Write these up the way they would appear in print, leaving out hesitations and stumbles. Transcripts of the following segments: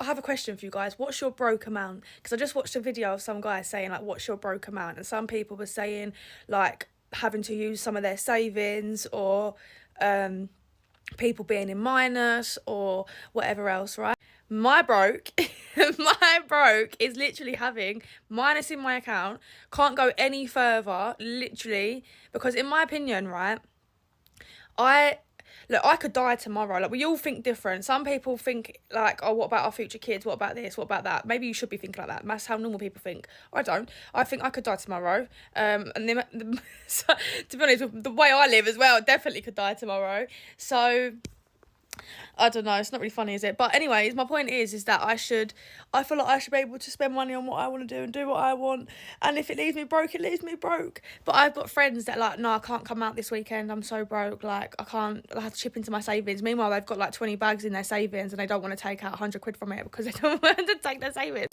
I have a question for you guys. What's your broke amount? Because I just watched a video of some guy saying, like, what's your broke amount? And some people were saying, like, having to use some of their savings, or people being in minus, or whatever else, right? My broke, my broke is literally having minus in my account, can't go any further, literally, because in my opinion, right, I I could die tomorrow. Like, we all think different. Some people think like, oh, what about our future kids? What about this? What about that? Maybe you should be thinking like that. That's how normal people think. I don't. I think I could die tomorrow. And then, so, to be honest, with the way I live as well, definitely could die tomorrow. So I don't know, it's not really funny, is it? But anyways, my point is that I feel like I should be able to spend money on what I want to do and do what I want. And if it leaves me broke, it leaves me broke. But I've got friends that are like, no, I can't come out this weekend, I'm so broke, like, I have to chip into my savings. Meanwhile, they've got like 20 bags in their savings and they don't want to take out 100 quid from it because they don't want to take their savings.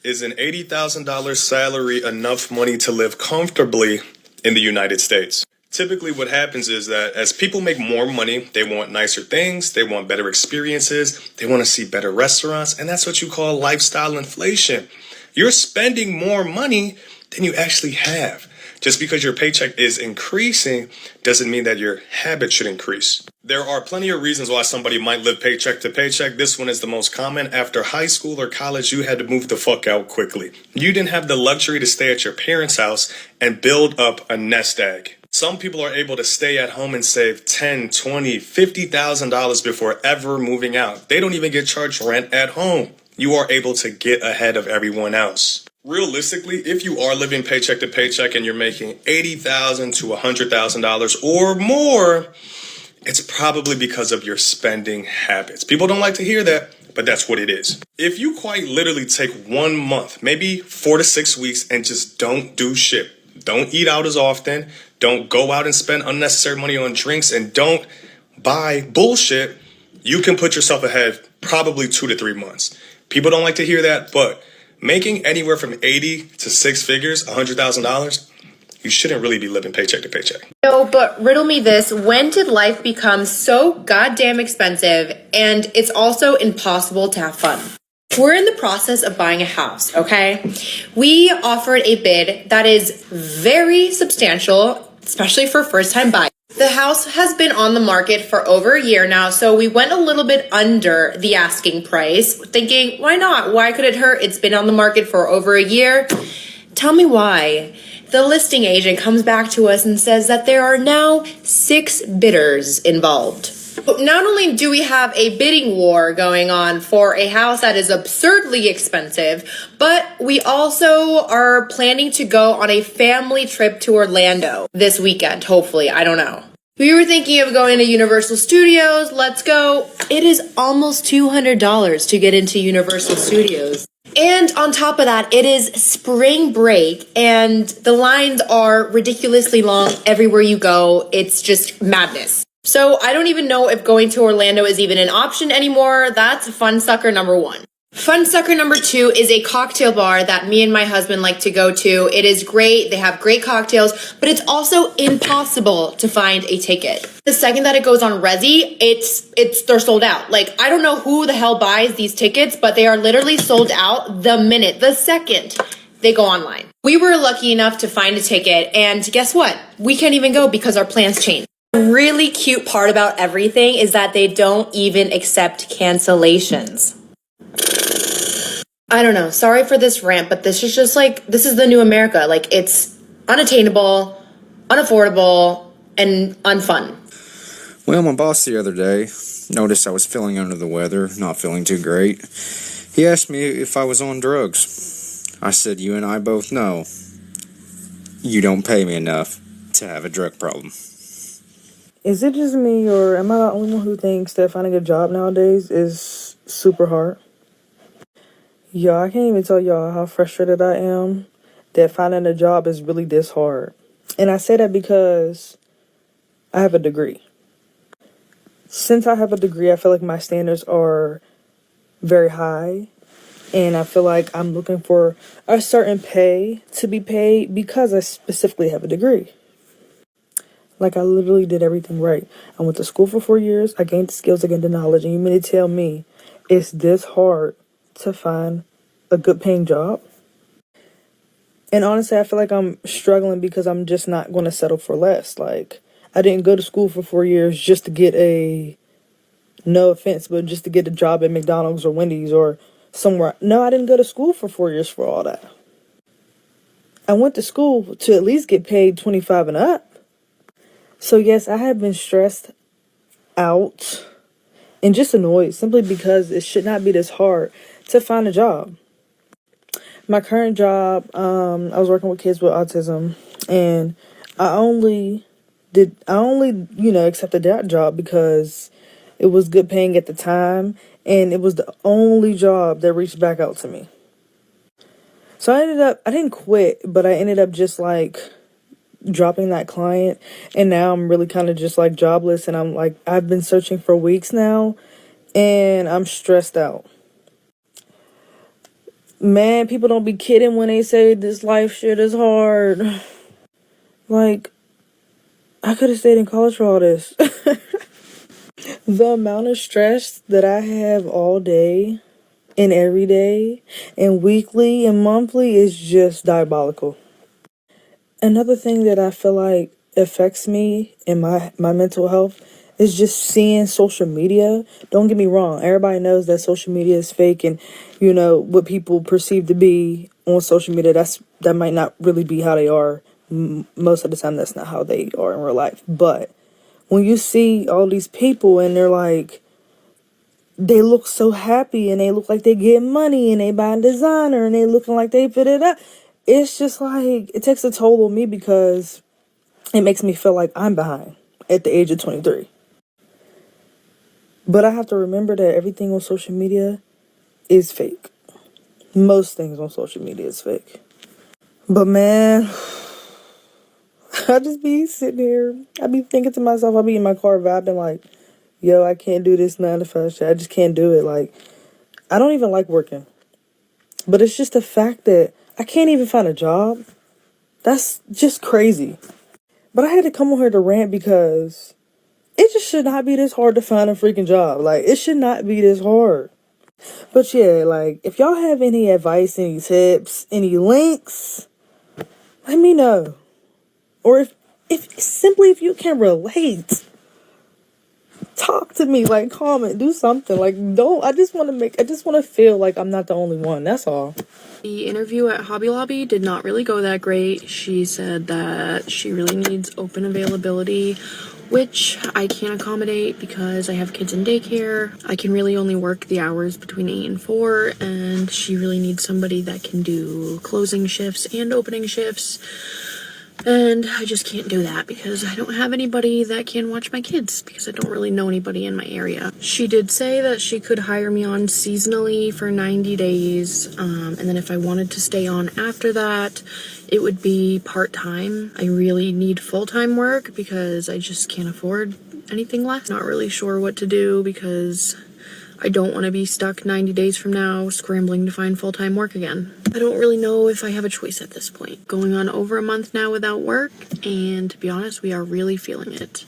Is an $80,000 salary enough money to live comfortably in the United States? Typically what happens is that as people make more money, they want nicer things, they want better experiences, they want to see better restaurants, and that's what you call lifestyle inflation. You're spending more money than you actually have. Just because your paycheck is increasing doesn't mean that your habit should increase. There are plenty of reasons why somebody might live paycheck to paycheck. This one is the most common. After high school or college, you had to move the fuck out quickly. You didn't have the luxury to stay at your parents' house and build up a nest egg. Some people are able to stay at home and save $10, $20, $50,000 before ever moving out. They don't even get charged rent at home. You are able to get ahead of everyone else. Realistically, if you are living paycheck to paycheck and you're making $80,000 to $100,000 or more, it's probably because of your spending habits. People don't like to hear that, but that's what it is. If you quite literally take 1 month, maybe 4 to 6 weeks, and just don't do shit, don't eat out as often, don't go out and spend unnecessary money on drinks, and don't buy bullshit, you can put yourself ahead probably 2 to 3 months. People don't like to hear that, but making anywhere from 80 to 6 figures, $100,000, you shouldn't really be living paycheck to paycheck. No, but riddle me this. When did life become so goddamn expensive and it's also impossible to have fun? We're in the process of buying a house, okay? We offered a bid that is very substantial, especially for first-time buyers. The house has been on the market for over a year now, so we went a little bit under the asking price, thinking, why not? Why could it hurt? It's been on the market for over a year. Tell me why. The listing agent comes back to us and says that there are now 6 bidders involved. But not only do we have a bidding war going on for a house that is absurdly expensive, but we also are planning to go on a family trip to Orlando this weekend, hopefully. I don't know. We were thinking of going to Universal Studios. Let's go. It is almost $200 to get into Universal Studios. And on top of that, it is spring break and the lines are ridiculously long everywhere you go. It's just madness. So I don't even know if going to Orlando is even an option anymore. That's fun sucker number 1. Fun sucker number 2 is a cocktail bar that me and my husband like to go to. It is great. They have great cocktails, but it's also impossible to find a ticket. The second that it goes on Resi, they're sold out. Like, I don't know who the hell buys these tickets, but they are literally sold out the second they go online. We were lucky enough to find a ticket, and guess what? We can't even go because our plans changed. The really cute part about everything is that they don't even accept cancellations. I don't know. Sorry for this rant, but this is just like, this is the new America. Like, it's unattainable, unaffordable, and unfun. Well, my boss the other day noticed I was feeling under the weather, not feeling too great. He asked me if I was on drugs. I said, you and I both know you don't pay me enough to have a drug problem. Is it just me, or am I the only one who thinks that finding a job nowadays is super hard? Y'all, I can't even tell y'all how frustrated I am that finding a job is really this hard. And I say that because I have a degree. Since I have a degree, I feel like my standards are very high. And I feel like I'm looking for a certain pay to be paid because I specifically have a degree. Like, I literally did everything right. I went to school for 4 years. I gained the skills, I gained the knowledge. And you mean to tell me it's this hard to find a good paying job? And honestly, I feel like I'm struggling because I'm just not going to settle for less. Like, I didn't go to school for 4 years just to get no offense, but just to get a job at McDonald's or Wendy's or somewhere. No, I didn't go to school for 4 years for all that. I went to school to at least get paid 25 and up. So yes, I have been stressed out and just annoyed simply because it should not be this hard to find a job. My current job, I was working with kids with autism, and I only accepted that job because it was good paying at the time, and it was the only job that reached back out to me. So I didn't quit, but I ended up just like dropping that client, and now I'm really kind of just like jobless, and I've been searching for weeks now, and I'm stressed out. Man, people don't be kidding when they say this life shit is hard. Like, I could have stayed in college for all this. The amount of stress that I have all day and every day and weekly and monthly is just diabolical. Another thing that I feel like affects me and my mental health is just seeing social media. Don't get me wrong, everybody knows that social media is fake, and what people perceive to be on social media, that might not really be how they are. Most of the time that's not how they are in real life. But when you see all these people and they look so happy and they look like they get money and they buying designer and they looking like they fit it up, it's just like it takes a toll on me because it makes me feel like I'm behind at the age of 23. But I have to remember that everything on social media is fake. Most things on social media is fake. But man, I just be sitting here. I be thinking to myself, I be in my car vibing like, yo, I can't do this 9 to 5 shit. I just can't do it. Like, I don't even like working. But it's just the fact that I can't even find a job. That's just crazy. But I had to come on here to rant because it just should not be this hard to find a freaking job. Like, it should not be this hard. But yeah, like, if y'all have any advice, any tips, any links, let me know. Or if you can relate, talk to me, like, comment, do something. Like, I just want to feel like I'm not the only one. That's all. The interview at Hobby Lobby did not really go that great. She said that she really needs open availability, which I can't accommodate because I have kids in daycare. I can really only work the hours between 8 and 4, and she really needs somebody that can do closing shifts and opening shifts. And I just can't do that because I don't have anybody that can watch my kids because I don't really know anybody in my area. She did say that she could hire me on seasonally for 90 days. And then if I wanted to stay on after that, it would be part-time. I really need full-time work because I just can't afford anything less. Not really sure what to do because I don't want to be stuck 90 days from now scrambling to find full-time work again. I don't really know if I have a choice at this point. Going on over a month now without work, and to be honest, we are really feeling it.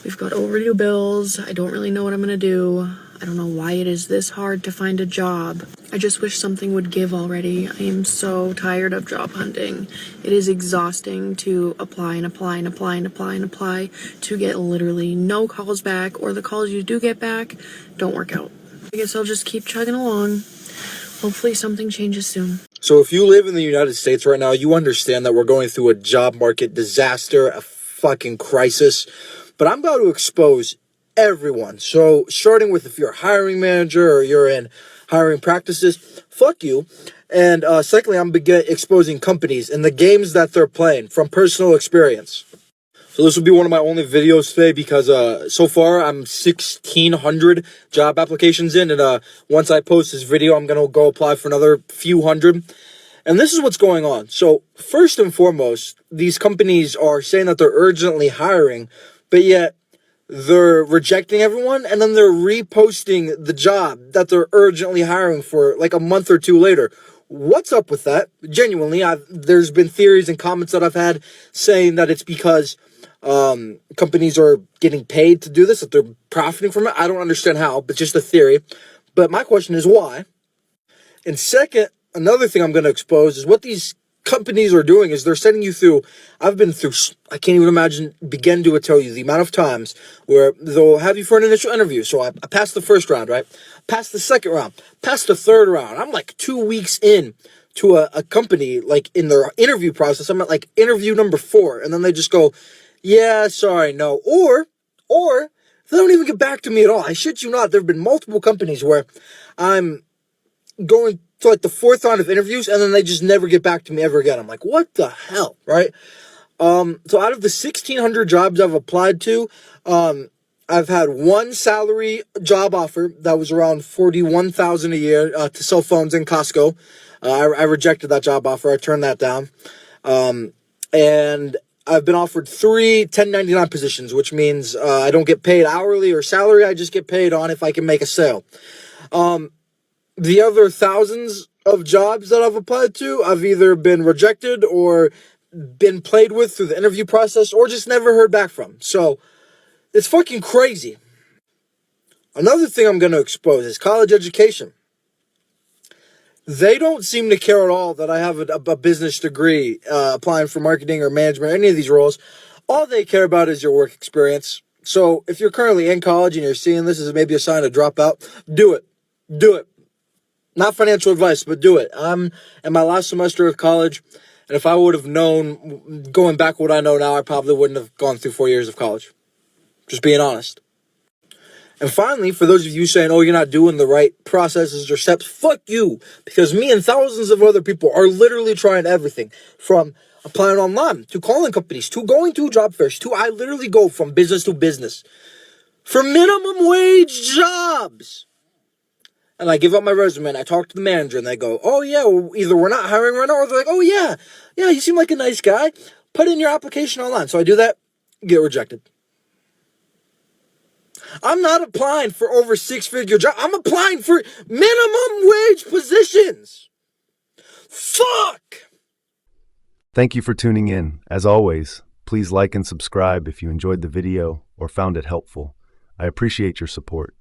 We've got overdue bills. I don't really know what I'm going to do. I don't know why it is this hard to find a job. I just wish something would give already. I am so tired of job hunting. It is exhausting to apply and apply and apply and apply and apply to get literally no calls back, or the calls you do get back don't work out. I guess I'll just keep chugging along. Hopefully something changes soon. So if you live in the United States right now, you understand that we're going through a job market disaster, a fucking crisis. But I'm about to expose everyone. So starting with if you're a hiring manager or you're in hiring practices, fuck you. And secondly, I'm exposing companies and the games that they're playing from personal experience. So this will be one of my only videos today because so far I'm 1,600 job applications in, and once I post this video, I'm going to go apply for another few hundred. And this is what's going on. So first and foremost, these companies are saying that they're urgently hiring, but yet they're rejecting everyone, and then they're reposting the job that they're urgently hiring for like a month or two later. What's up with that? Genuinely, there's been theories and comments that I've had saying that it's because Companies are getting paid to do this, that they're profiting from it. I don't understand how, but just a theory. But my question is why? And second, another thing I'm going to expose is what these companies are doing is they're sending you through. I've been through, I can't even begin to tell you the amount of times where they'll have you for an initial interview. So I passed the first round, right? Passed the second round, passed the third round. I'm like 2 weeks in to a company, like in their interview process. I'm at like interview number 4. And then they just go, yeah, sorry, no. Or they don't even get back to me at all. I shit you not. There have been multiple companies where I'm going to like the 4th round of interviews and then they just never get back to me ever again. I'm like, what the hell, right? So out of the 1,600 jobs I've applied to, I've had one salary job offer that was around $41,000 a year to sell phones in Costco. I rejected that job offer. I turned that down. And I've been offered 3 1099 positions, which means I don't get paid hourly or salary. I just get paid on if I can make a sale. The other thousands of jobs that I've applied to, I've either been rejected or been played with through the interview process or just never heard back from. So it's fucking crazy. Another thing I'm going to expose is college education. They don't seem to care at all that I have a business degree applying for marketing or management, any of these roles. All they care about is your work experience. So if you're currently in college and you're seeing this as maybe a sign to drop out, do it. Do it. Not financial advice, but do it. I'm in my last semester of college, and if I would have known, going back what I know now, I probably wouldn't have gone through 4 years of college. Just being honest. And finally, for those of you saying, oh, you're not doing the right processes or steps, fuck you. Because me and thousands of other people are literally trying everything. From applying online, to calling companies, to going to job fairs, to I literally go from business to business. For minimum wage jobs. And I give up my resume and I talk to the manager and they go, oh yeah, well, either we're not hiring right now or they're like, oh yeah, you seem like a nice guy. Put in your application online. So I do that, get rejected. I'm not applying for over 6-figure jobs. I'm applying for minimum wage positions. Fuck! Thank you for tuning in. As always, please like and subscribe if you enjoyed the video or found it helpful. I appreciate your support.